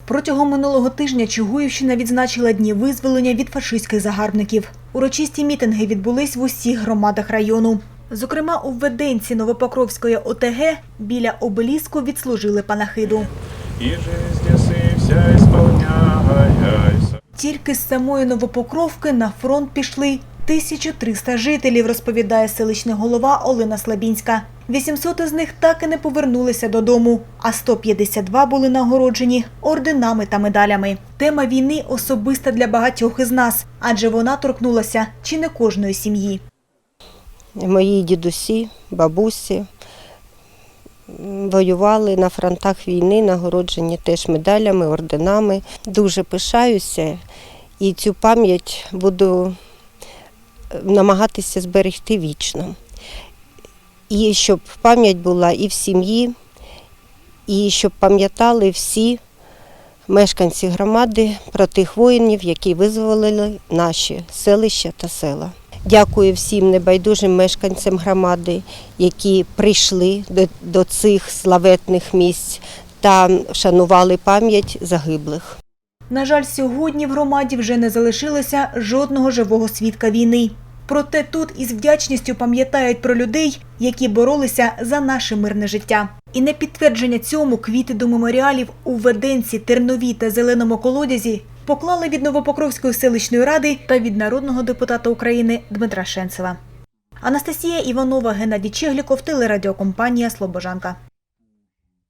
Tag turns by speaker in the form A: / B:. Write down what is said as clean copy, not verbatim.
A: Протягом минулого тижня Чугуївщина відзначила Дні визволення від фашистських загарбників. Урочисті мітинги відбулись в усіх громадах району. Зокрема, у Веденці Новопокровської ОТГ біля обеліску відслужили панахиду. Тільки з самої Новопокровки на фронт пішли 1300 жителів, розповідає селищний голова Олена Слабінська. 800 із них так і не повернулися додому, а 152 були нагороджені орденами та медалями. Тема війни особиста для багатьох із нас, адже вона торкнулася чи не кожної сім'ї.
B: Мої дідусі, бабусі воювали на фронтах війни, нагороджені теж медалями, орденами. Дуже пишаюся і цю пам'ять буду намагатися зберегти вічно. І щоб пам'ять була і в сім'ї, і щоб пам'ятали всі мешканці громади про тих воїнів, які визволили наші селища та села. Дякую всім небайдужим мешканцям громади, які прийшли до цих славетних місць та вшанували пам'ять загиблих.
A: На жаль, сьогодні в громаді вже не залишилося жодного живого свідка війни. Проте тут із вдячністю пам'ятають про людей, які боролися за наше мирне життя. І на підтвердження цьому квіти до меморіалів у Веденці, Тернові та Зеленому Колодязі поклали від Новопокровської селищної ради та від народного депутата України Дмитра Шенцева. Анастасія Іванова, Геннадій Чегліков, телерадіокомпанія «Слобожанка».